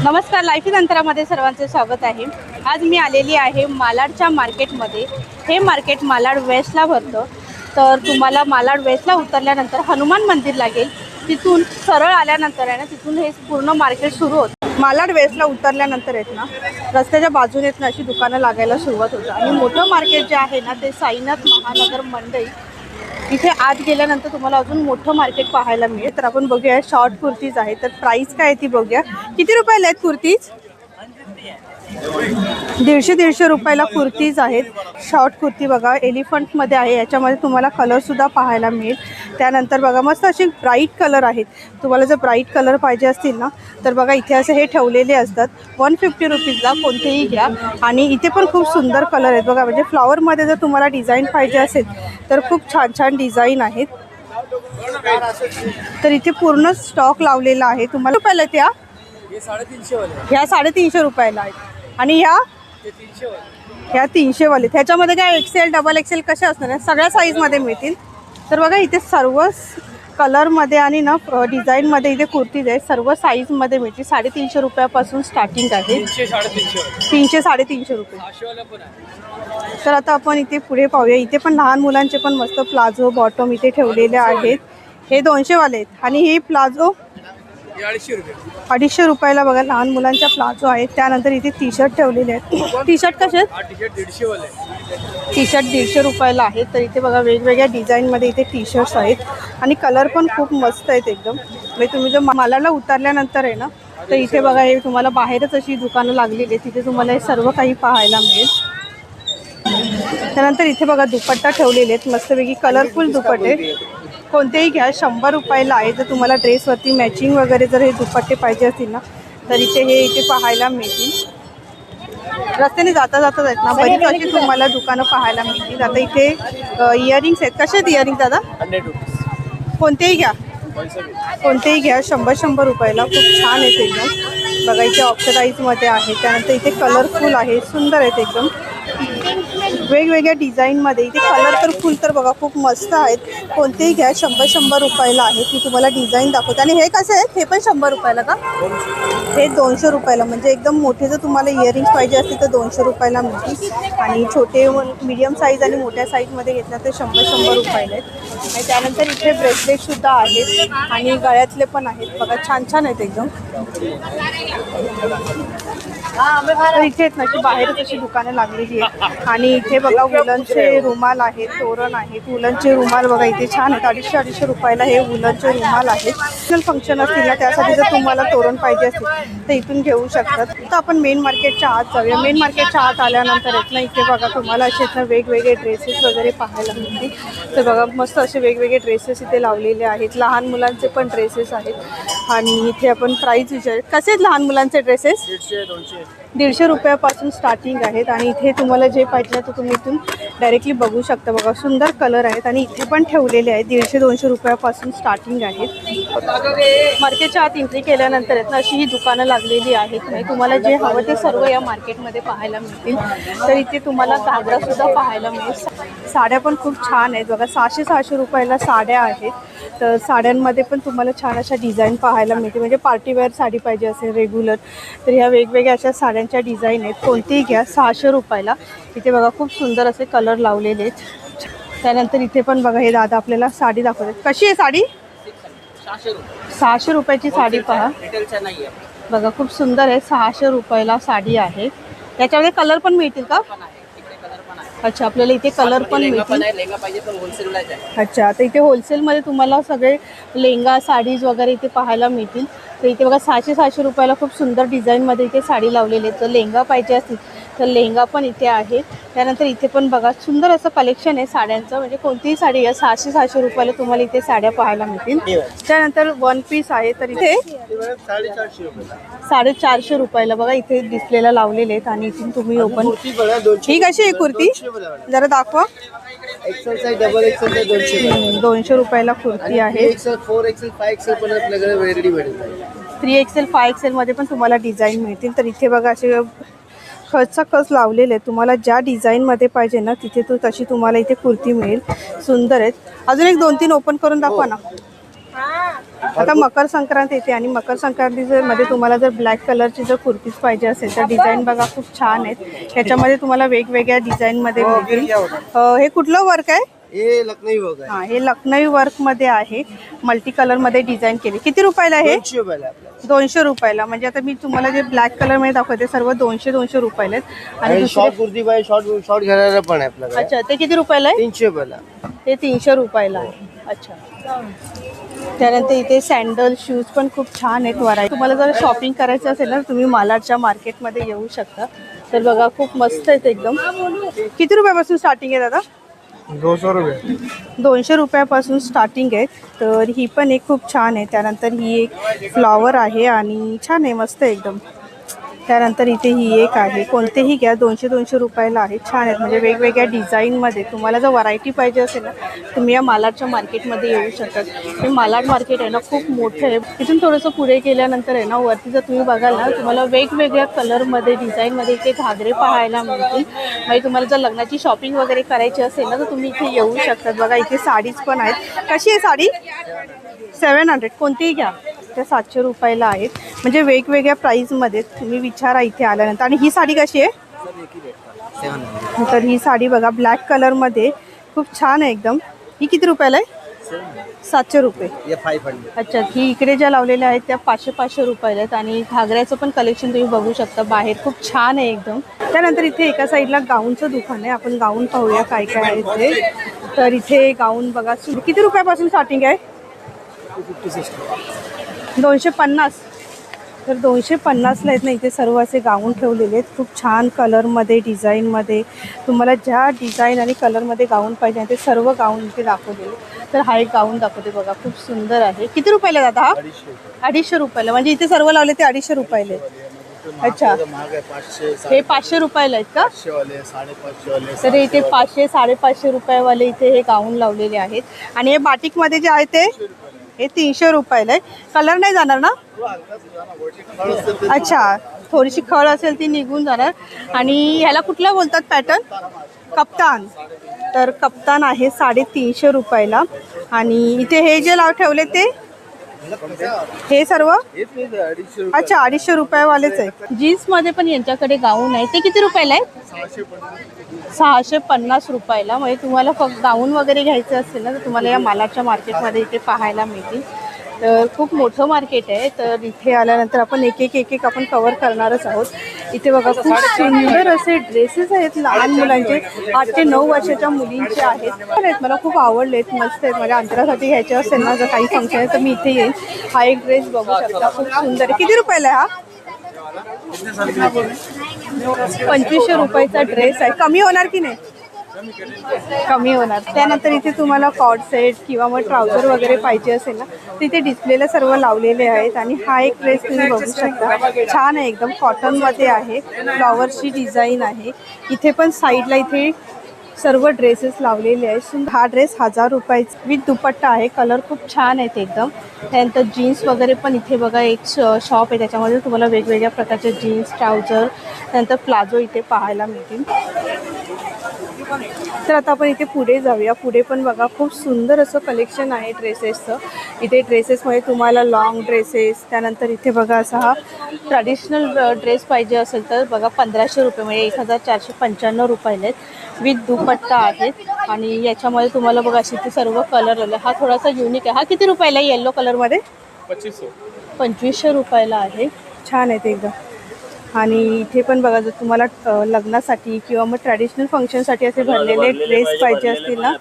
नमस्कार, life in अंतरामध्ये सर्वांचे स्वागत आहे। आज मी आलेली आहे मालाडच्या मार्केटमध्ये। हे मार्केट मालाड वेस्टला भरतं। तर तुम्हाला मालाड वेस्टला उतरल्यानंतर हनुमान मंदिर लागेल, तिथून सरळ आल्यानंतर आहे ना, तिथून हे पूर्ण मार्केट सुरू होतं। मालाड वेस्टला उतरल्यानंतर आहेत ना, रस्त्याच्या बाजूने आहेत ना अशी दुकानं लागायला सुरुवात होतं आणि मोठं मार्केट जे आहे ना ते साईनाथ महानगर मंडई। इथे आत गेल्यानंतर तुम्हाला अजून मोठं मार्केट पाहायला मिळेल। तर आपण बघूया शॉर्ट कुर्तीज आहे, तर प्राइस काय आहे ती बघूया। किती रुपयाला आहेत कुर्तीज? 150 रुपयाला कुर्तीज आहेत। शॉर्ट कुर्ती बघा एलिफंटमध्ये आहे, याच्यामध्ये तुम्हाला कलरसुद्धा पाहायला मिळेल। त्यानंतर बघा मस्त असे ब्राईट कलर आहेत। तुम्हाला जर ब्राईट कलर पाहिजे असतील ना तर बघा इथे असे हे ठेवलेले असतात। 150 रुपीजला कोणतेही घ्या। आणि इथे पण खूप सुंदर कलर आहेत बघा, म्हणजे फ्लॉवरमध्ये जर तुम्हाला डिझाईन पाहिजे असेल तर खूप छान छान डिझाईन आहेत। तर इथे पूर्ण स्टॉक लावलेला आहे। तुम्हाला रुपयाला त्या ह्या 350 रुपयाला आहेत आणि ह्या 300 वाले। त्याच्यामध्ये काय एक्सेल डबल एक्सेल कसे असणार, सगळ्या साईजमध्ये मिळतील। तर बघा इथे सर्व कलरमध्ये आणि ना डिझाईनमध्ये इथे कुर्तीज आहेत, सर्व साईजमध्ये मिळतील। 350 रुपयापासून स्टार्टिंग आहे, 300 350 रुपये। तर आता आपण इथे पुढे पाहूया। इथे पण लहान मुलांचे पण मस्त प्लाझो बॉटम इथे ठेवलेले आहेत। हे 200 वाले आहेत आणि हे प्लाझो 250 रुपयाला बघा लहान मुलांच्या प्लाझो आहेत। त्यानंतर इथे टी शर्ट ठेवलेले आहेत। टी शर्ट कसे आहेत? टी शर्ट 150 रुपयाला आहेत। तर इथे बघा वेगवेगळ्या डिझाईनमध्ये इथे टी शर्ट्स आहेत आणि कलर पण खूप मस्त आहेत एकदम। म्हणजे तुम्ही जर मालाडला उतरल्यानंतर आहे ना तर इथे बघा हे तुम्हाला बाहेरच अशी दुकानं लागलेली आहेत, तिथे तुम्हाला हे सर्व काही पाहायला मिळेल। त्यानंतर इथे बघा दुपट्टा ठेवलेले आहेत, मस्तपैकी कलरफुल दुपट्टे कोणतेही घ्या 100 रुपयाला आहे। जर तुम्हाला ड्रेसवरती मॅचिंग वगैरे जर हे दुपट्टे पाहिजे असतील ना तर इथे पाहायला मिळतील। रस्त्याने जाता आहेत ना बरीच अशी तुम्हाला दुकानं पाहायला मिळतील। आता इथे इयरिंग्स आहेत। कसे आहेत इयरिंग्स दादा? 100 रुपीज। कोणतेही घ्या 100 रुपयाला, खूप छान आहेत एकदम। बघा इथे ऑक्सिडाईजमध्ये आहे। त्यानंतर इथे कलरफुल आहे, सुंदर आहेत एकदम वेगवेगळ्या डिझाईनमध्ये। इथे कलर तर फुल तर बघा खूप मस्त आहेत। कोणतेही घ्या 100 रुपयाला आहेत। मी तुम्हाला डिझाईन दाखवते। आणि हे कसे आहेत? हे पण 100 रुपयाला का? हे 200 रुपयाला, म्हणजे एकदम मोठे जर तुम्हाला इयरिंग्स पाहिजे असतील तर 200 रुपयाला मिळतील। आणि छोटे मीडियम साईज आणि मोठ्या साईजमध्ये घेतला तर 100 रुपयाला आहेत। आणि त्यानंतर इथे ब्रेसलेटसुद्धा आहेत आणि गळ्यातले पण आहेत बघा, छान छान आहेत एकदम। तर इथे आहेत ना की बाहेरच अशी दुकानं लागलेली आहेत। आणि इथे बघा वुलनचे रुमाल आहेत, तोरण आहेत। वुलनचे रुमाल बघा इथे छान आहेत, 250 रुपयाला हे वुलनचे रुमाल आहेत। फंक्शन असतील ना त्यासाठी जर तुम्हाला तोरण पाहिजे असतील तर इथून घेऊ शकतात। तर आपण मेन मार्केटच्या आत जाऊया। मेन मार्केटच्या आत आल्यानंतर आहेत ना इथे बघा तुम्हाला असे ना वेगवेगळे ड्रेसेस वगैरे पाहायला मिळतील। तर बघा मस्त असे वेगवेगळे ड्रेसेस इथे लावलेले आहेत। लहान मुलांचे पण ड्रेसेस आहेत। आणि इथे आपण प्राईस विचार, कसे आहेत लहान मुलांचे ड्रेसेस? 150 रुपयापासून स्टार्टिंग आहेत। आणि इथे तुम्हाला जे पाहिजे तर तुम्ही इथून डायरेक्टली बघू शकता। बघा सुंदर कलर आहेत आणि इथे पण ठेवलेले आहेत। 150-200 रुपयापासून स्टार्टिंग आहेत। मार्केटच्या आत एंट्री केल्यानंतर आहेत ना अशी ही दुकानं लागलेली आहेत। म्हणजे तुम्हाला जे हवं ते सर्व या मार्केटमध्ये पाहायला मिळतील। तर इथे तुम्हाला घागरासुद्धा पाहायला मिळेल। साड्या पण खूप छान आहेत बघा, 600 रुपयाला साड्या आहेत। तर साड्यांमध्ये पण तुम्हाला छान अशा डिझाईन पाहायला मिळते, म्हणजे पार्टीवेअर साडी पाहिजे असेल रेग्युलर तर ह्या वेगवेगळ्या अशा साड्यांच्या डिझाईन आहेत। कोणतीही घ्या 600 रुपयाला। इथे बघा खूप सुंदर असे कलर लावलेले आहेत। त्यानंतर इथे पण बघा हे दादा आपल्याला साडी दाखवतात। कशी आहे साडी? 600 रुपयाची साडी पहा बघा, खूप सुंदर आहे। 600 रुपयाला साडी आहे। याच्यामध्ये कलर पण मिळतील का? अच्छा, आपल्याला इथे कलर पण मिळतील। अच्छा, तर इथे होलसेलमध्ये तुम्हाला सगळे लेंगा साडीज वगैरे इथे पाहायला मिळतील। तर इथे बघा 600 रुपयाला खूप सुंदर डिझाईनमध्ये इथे साडी लावलेली आहे। तर लेंगा पाहिजे असतील तर लेंगा पण इथे आहे। त्यानंतर इथे पण बघा सुंदर असं कलेक्शन आहे साड्यांचं, म्हणजे कोणतीही साडी या 600 रुपयाला तुम्हाला इथे साड्या पाहायला मिळतील। त्यानंतर वन पीस आहे, तर इथे 450 रुपयाला बघा इथे डिस्प्लेला लावलेले आहेत। आणि इथून तुम्ही ओपन, ही कशी आहे कुर्ती जरा दाखवा? एक्सेल साइज डबल एक्सेल 200 रुपयाला कुर्ती आहे। 4 एक्सेल 5 एक्सेल पण आपल्याकडे व्हेरायटी भेटेल। 3 एक्सेल 5 एक्सेल मध्ये पण तुम्हाला डिझाईन मिळतील। तर इथे बघा असे खचचा खच लावलेले आहेत। तुम्हाला ज्या डिझाईनमध्ये पाहिजे ना तिथे तो तशी तुम्हाला इथे कुर्ती मिळेल। सुंदर आहेत। अजून एक 2-3 ओपन करून दाखवा ना। आता मकर संक्रांत येते आणि मकर संक्रांतीमध्ये तुम्हाला जर ब्लॅक कलरची जर कुर्तीज पाहिजे असेल तर डिझाईन बघा खूप छान आहेत. याच्यामध्ये तुम्हाला वेगवेगळ्या डिझाईनमध्ये मिळतील. हे कुठलं वर्क आहे? हे लखनई वर्क आहे. हां, हे लखनई वर्कमध्ये आहे. मल्टी कलरमध्ये डिझाईन केली. किती रुपयाला आहे? 200 रुपयाला आपल्याला. 200 रुपयाला. म्हणजे आता मी तुम्हाला जे ब्लॅक कलरमध्ये दाखवते सर्व 200 रुपयाला आहेत. आणि आणि दुसरे शॉर्ट कुर्ती पाहिजे शॉर्ट घालायला पण आहे आपल्याकडे. अच्छा, ते किती रुपयाला आहे? 300 रुपयाला. ते 300 रुपयाला आहे. अच्छा. त्यानंतर इथे सँडल शूज पण खूप छान आहेत व्हरायटी. तुम्हाला जर शॉपिंग करायचं असेल ना तुम्ही मालाडच्या मार्केटमध्ये येऊ शकता. तर बघा खूप मस्त आहेत एकदम. किती रुपयापासून स्टार्टिंग आहे दादा? 200 रुपये. 200 रुपयापासून स्टार्टिंग आहे. तर ही पण एक खूप छान आहे. त्यानंतर ही एक फ्लॉवर आहे आणि छान आहे, मस्त आहे एकदम. त्यानंतर इथे ही एक आहे. कोणतेही घ्या 200 रुपयाला आहे. छान आहेत म्हणजे वेगवेगळ्या डिझाईनमध्ये. तुम्हाला जर व्हरायटी पाहिजे असेल ना तुम्ही या मालाडच्या मार्केटमध्ये येऊ शकतात. हे मालाड मार्केट आहे ना खूप मोठं आहे. तिथून थोडंसं पुढे गेल्यानंतर आहे ना वरती जर तुम्ही बघाल ना तुम्हाला वेगवेगळ्या कलरमध्ये डिझाईनमध्ये इथे घागरे पाहायला मिळतील. म्हणजे तुम्हाला जर लग्नाची शॉपिंग वगैरे करायची असेल ना तर तुम्ही इथे येऊ शकतात. बघा इथे साडीज पण आहेत. कशी आहे साडी? 700. कोणतीही घ्या त्या 700 रुपयाला आहेत. म्हणजे वेगवेगळ्या प्राईजमध्ये तुम्ही विचारा इथे आल्यानंतर. आणि ही साडी कशी आहे? तर ही साडी बघा ब्लॅक कलरमध्ये खूप छान आहे एकदम. ही किती रुपयाला आहे? 700 रुपये. 500. अच्छा, ही इकडे ज्या लावलेल्या आहेत त्या 500 रुपयाला आहेत. आणि घागऱ्याचं पण कलेक्शन तुम्ही बघू शकता बाहेर खूप छान आहे एकदम. त्यानंतर इथे एका साईडला गाऊनचं दुकान आहे. आपण गाऊन पाहूया काय काय आहे इथे. तर इथे गाऊन बघा किती रुपयापासून स्टार्टिंग आहे? 250. तर 250ला आहेत ना इथे सर्व असे गाऊन ठेवलेले आहेत. खूप छान कलरमध्ये डिझाईनमध्ये. तुम्हाला ज्या डिझाईन आणि कलरमध्ये गाऊन पाहिजे ते सर्व गाऊन इथे दाखवलेले. तर हा एक गाऊन दाखवते बघा खूप सुंदर आहे. किती रुपयाला दादा हा? 250 रुपयाला. म्हणजे इथे सर्व लावले ते 250 रुपयाला आहे. अच्छा, हे 500 रुपयाला आहेत का? तर इथे 500 550 रुपयावाले इथे हे गाऊन लावलेले आहेत. आणि हे बाटिकमध्ये जे आहे ते हे 300 रुपयाला आहे. कलर नाही जाणार ना? अच्छा, थोडीशी खळ असेल ती निघून जाणार. आणि ह्याला कुठला बोलतात पॅटर्न? कप्तान. तर कप्तान आहे 350 रुपयाला. आणि इथे हे जे ठेवले ते हे सर्व अच्छा 250 रुपयावालेच आहे. जीन्समध्ये पण यांच्याकडे गाऊन आहे. ते किती रुपयाला आहे? 650 रुपयाला. म्हणजे तुम्हाला फक्त गाऊन वगैरे घ्यायचं असेल ना तर तुम्हाला या मालाच्या मार्केटमध्ये इथे पाहायला मिळतील. तर खूप मोठं मार्केट आहे. तर इथे आल्यानंतर आपण एक एक आपण कव्हर करणारच आहोत. इथे बघा खूप सुंदर असे ड्रेसेस आहेत लहान मुलांचे. 8 ते 9 वर्षाच्या मुलींचे आहेत. मला खूप आवडलेत, मस्त आहेत. माझ्या अंतरासाठी घ्यायचे असेल ना जर काही फंक्शन आहे तर मी इथे येईन. हा एक ड्रेस बघू शकता खूप सुंदर आहे. किती रुपयाला आहे हा? 2500 रुपयाचा ड्रेस आहे. कमी होणार की नाही? कमी होणार. त्यानंतर इथे तुम्हाला कॉर्ड सेट किंवा मग ट्राउझर वगैरे पाहिजे असेल ना तिथे डिस्प्लेला सर्व लावलेले आहेत. आणि हा एक ड्रेस तुम्ही बघू शकता छान आहे एकदम. कॉटनमध्ये आहे. फ्लॉवरची डिझाईन आहे. इथे पण साईडला इथे सर्व ड्रेसेस लावलेले आहेत. हा ड्रेस 1000 रुपयाचा विथ दुपट्टा आहे. कलर खूप छान आहेत एकदम. त्यानंतर जीन्स वगैरे पण इथे बघा एक शॉप आहे. त्याच्यामध्ये तुम्हाला वेगवेगळ्या प्रकारचे जीन्स ट्राउझर त्यानंतर प्लाझो इथे पाहायला मिळतील. तर आता आपण इथे पुढे जाऊया. पुढे पण बघा खूप सुंदर असं कलेक्शन आहे ड्रेसेसचं. इथे ड्रेसेसमध्ये तुम्हाला लॉंग ड्रेसेस त्यानंतर इथे बघा असा हा ट्रॅडिशनल ड्रेस पाहिजे असेल तर बघा 1500 रुपये म्हणजे 1495 रुपयाला आहेत. विथ दुपट्टा आहेत. आणि याच्यामध्ये तुम्हाला बघा असे ते सर्व कलर आले. हा थोडासा युनिक आहे. हा किती रुपयाला आहे? येल्लो कलरमध्ये 2500 रुपयाला आहे. छान आहे ते एकदम. आणि इथे पण बघा जर तुम्हाला लग्नासाठी किंवा मग ट्रॅडिशनल फंक्शनसाठी असे भरलेले ड्रेस पाहिजे असतील ना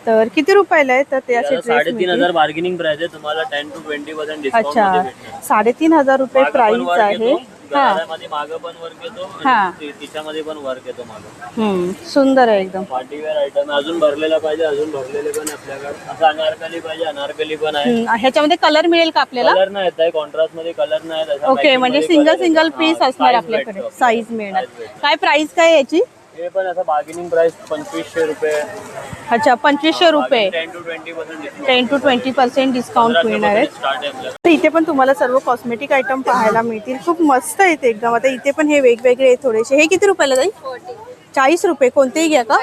तर किती रुपयाला आहे? तर ते असे ड्रेस 3500 बार्गेनिंग प्राइस आहे. तुम्हाला 10 to 20% डिस्काउंट. अच्छा, 3500 रुपये प्राइस आहे. मध्ये मागं पण वर्क येतो आणि तिच्यामध्ये पण वर्क येतो मागं. सुंदर आहे एकदम. पार्टीवेअर आयटम अजून भरलेला पाहिजे, अजून भरलेले पण आपल्याकडे. असं अनारकली पाहिजे, अनारकली पण आहे. ह्याच्यामध्ये कलर मिळेल का आपल्याला? कलर नाही येत आहे, कॉन्ट्रास्ट मध्ये कलर नाही. ओके, म्हणजे सिंगल पीस असणार आपल्याकडे. साईज मिळणार. काय प्राइस काय याची? हे पण असं बार्गेनिंग प्राइस 2500 रुपये. अच्छा, 2500 रुपये. 10 to 20% डिस्काउंट मिळणार आहे. तर इथे पण तुम्हाला सर्व कॉस्मेटिक आयटम पाहायला मिळतील. खूप मस्त आहेत एकदम. आता इथे पण हे वेगवेगळे आहेत थोडेसे. हे किती रुपयाला जाईल? 40 रुपये. कोणतेही घ्या का?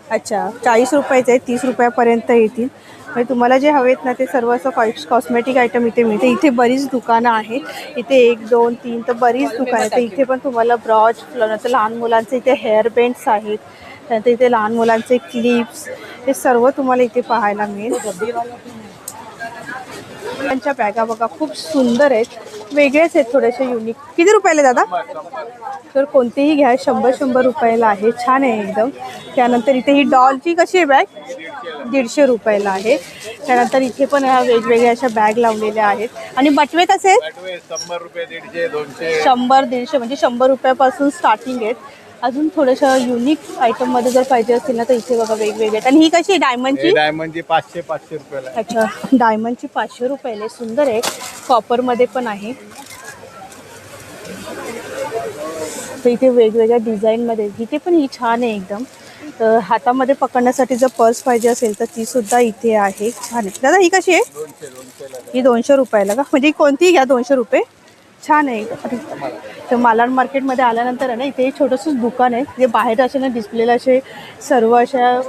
अच्छा, 40 रुपयाचे आहे. 30 रुपयापर्यंत येतील. म्हणजे तुम्हाला जे हवेत ना ते सर्व असं कॉस्मेटिक आयटम इथे मिळते. इथे बरीच दुकानं आहेत. इथे 1 2 3 तर बरीच दुकानं आहेत. तर इथे पण तुम्हाला ब्रॉच, नंतर लहान मुलांचे इथे हेअर बेंड्स आहेत, त्यानंतर इथे लहान मुलांचे क्लिप्स, हे सर्व तुम्हाला इथे पाहायला मिळेल. त्यांच्या बॅगा बघा खूप सुंदर आहेत, वेगळेच आहेत, थोडेसे युनिक. किती रुपयाला दादा? तर कोणतेही घ्या 100 रुपयाला आहे, छान आहे एकदम. त्यानंतर इथे ही डॉलची कशी आहे बॅग? 150 रुपयाला आहे. त्यानंतर इथे पण ह्या वेगवेगळ्या अशा बॅग लावलेल्या आहेत. आणि बटवे कसे आहेत? 100 रुपये, 150, 200. 100 150 म्हणजे 100 रुपयापासून स्टार्टिंग आहेत. अजून थोडंसं युनिक आयटममध्ये जर पाहिजे असतील ना तर इथे बघा वेगवेगळे. आणि ही कशी आहे डायमंडची? डायमंडची 500 रुपयाला. अच्छा, डायमंडची 500 रुपयाला, सुंदर आहे. कॉपरमध्ये पण आहे. तर इथे वेगवेगळ्या डिझाईनमध्ये, इथे पण ही छान आहे एकदम. तर हातामध्ये पकडण्यासाठी जर पर्स पाहिजे असेल तर ती सुद्धा इथे आहे, छान आहे. दादा ही कशी आहे? 200 ही 200 रुपयाला का? म्हणजे कोणतीही घ्या 200 रुपये, छान आहे. तर मालाड मार्केटमध्ये आल्यानंतर आहे ना इथे छोटंसं दुकान आहे, जे बाहेर असे ना डिस्प्लेला असे सर्व अशा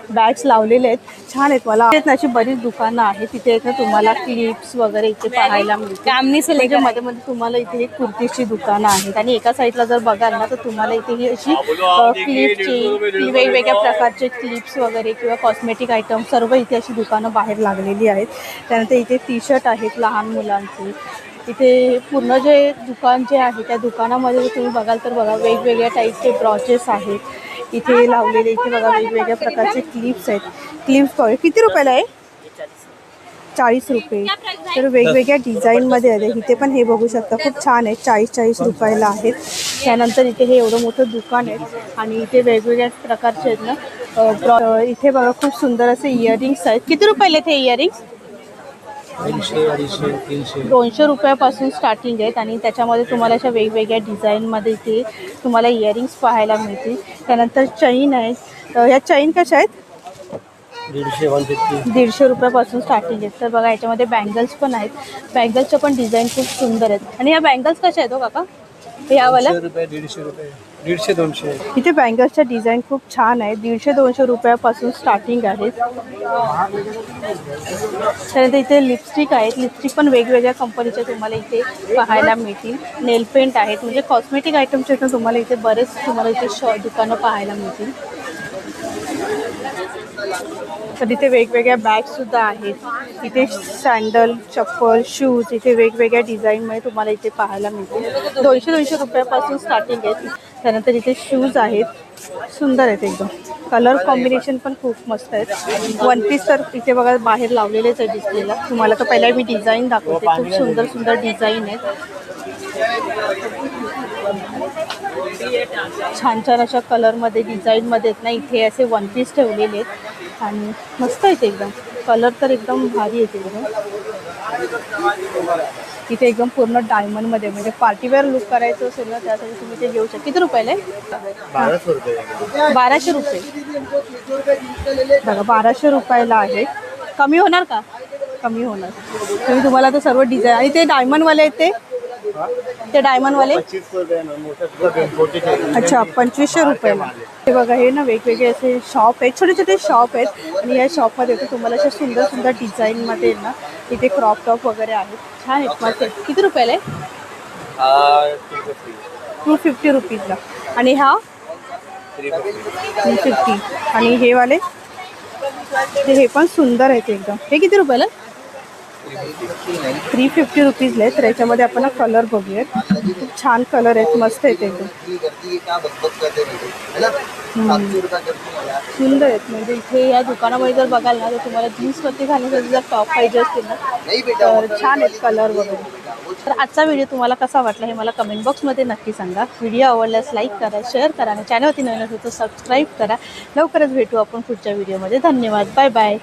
बॅग्स लावलेले आहेत, छान आहेत. मला अशी बरीच दुकानं आहेत तिथे ना तुम्हाला क्लिप्स वगैरे इथे पाहायला मिळते. म्हणजे मध्ये मध्ये तुम्हाला इथे एक कुर्तीची दुकानं आहेत. आणि एका साईडला जर बघाल ना तर तुम्हाला इथे ही अशी क्लिपची, वेगवेगळ्या प्रकारचे क्लिप्स वगैरे किंवा कॉस्मेटिक आयटम सर्व इथे अशी दुकानं बाहेर लागलेली आहेत. त्यानंतर इथे टी शर्ट आहेत लहान मुलांचे. इथे पूर्ण जे दुकान जे आहे त्या दुकानामध्ये तुम्ही बघाल तर बघा वेगवेगळ्या टाईपचे ब्रॉचेस आहेत इथे लावलेले. इथे बघा वेगवेगळ्या प्रकारचे क्लिप्स आहेत. क्लिप्स बघा किती रुपयाला आहे? 40 रुपये. तर वेगवेगळ्या डिझाईनमध्ये आहे. इथे पण हे बघू शकता खूप छान आहे, 40 रुपयाला आहेत. त्यानंतर इथे हे एवढं मोठं दुकान आहे आणि इथे वेगवेगळ्या प्रकारचे आहेत ना. इथे बघा खूप सुंदर असे इयरिंग्स आहेत. किती रुपयाला आहेत हे इयरिंग्स? 200 रुपयापासून स्टार्टिंग आहेत. आणि त्याच्यामध्ये तुम्हाला अशा वेगवेगळ्या डिझाईनमध्ये इथे तुम्हाला इयरिंग्स पाहायला मिळतील. त्यानंतर चैन आहेत. ह्या चैन कशा आहेत? 150 रुपयापासून स्टार्टिंग आहेत. तर बघा याच्यामध्ये बँगल्स पण आहेत. बँगल्सच्या पण डिझाईन खूप सुंदर आहेत. आणि ह्या बँगल्स कशा आहेत हो काका? यावाला 150 रुपये, 150 200. इथे बँगल्सच्या डिझाईन खूप छान आहे, 150-200 रुपयापासून स्टार्टिंग आहेत. त्यानंतर इथे लिपस्टिक आहेत. लिपस्टिक पण वेगवेगळ्या कंपनीच्या तुम्हाला इथे पाहायला मिळतील. नेल पेंट आहेत. म्हणजे कॉस्मेटिक आयटमचे तर तुम्हाला इथे बरेच तुम्हाला इथे दुकानं पाहायला मिळतील. तर इथे वेगवेगळ्या बॅगसुद्धा आहेत. इथे सँडल, चप्पल, शूज इथे वेगवेगळ्या डिझाईनमध्ये तुम्हाला इथे पाहायला मिळतील. 200-200 रुपयापासून स्टार्टिंग आहेत. त्यानंतर इथे शूज आहेत, सुंदर आहेत एकदम. कलर कॉम्बिनेशन पण खूप मस्त आहेत. वन पीस तर इथे बघा बाहेर लावलेलेच आहे डिस्प्लेला. तुम्हाला तर पहिला मी डिझाईन दाखवते. खूप सुंदर सुंदर डिझाईन आहेत. छान छान अशा कलरमध्ये डिझाईनमध्ये आहेत ना इथे असे वन पीस ठेवलेले आहेत आणि मस्त आहेत एकदम. कलर तर एकदम भारी आहेत एकदम. इथे एकदम पूर्ण डायमंडमध्ये म्हणजे पार्टीवेअर लुक करायचं असेल ना त्यासाठी तुम्ही ते घेऊ शकता. किती रुपयाला आहे? 1200 रुपये. बघा 1200 रुपयाला आहे. कमी होणार का? कमी होणार. तुम्ही तुम्हाला तर सर्व डिझाईन. आणि ते डायमंडवाले आहेत ते डायमंडवाले अच्छा 2500 रुपयाला. हे बघा हे ना वेगवेगळे असे शॉप आहेत, छोटे छोटे शॉप आहेत. आणि या शॉपमध्ये तुम्हाला अशा सुंदर सुंदर डिझाईनमध्ये ना इथे क्रॉप टॉप वगैरे आहेत, छान आहेत मस्त. किती रुपयाला आहे? 250 रुपीजला. आणि हा 350. आणि हे वाले हे पण सुंदर आहेत एकदम. हे किती रुपयाला? 350 रुपीजला आहे. तर याच्यामध्ये आपण कलर बघूयात. खूप छान कलर आहेत, मस्त आहेत एकदम, सुंदर आहेत. म्हणजे इथे या दुकानामध्ये जर बघाल ना तर तुम्हाला जीन्सवरती घालण्यासाठी जर टॉप पाहिजे असतील ना तर छान आहेत कलर वगैरे. तर आजचा व्हिडिओ तुम्हाला कसा वाटला हे मला कमेंट बॉक्समध्ये नक्की सांगा. व्हिडिओ आवडल्यास लाईक करा, शेअर करा आणि चॅनलवरती नवीन असेल तर सबस्क्राईब करा. लवकरच भेटू आपण पुढच्या व्हिडिओमध्ये. धन्यवाद. Bye bye.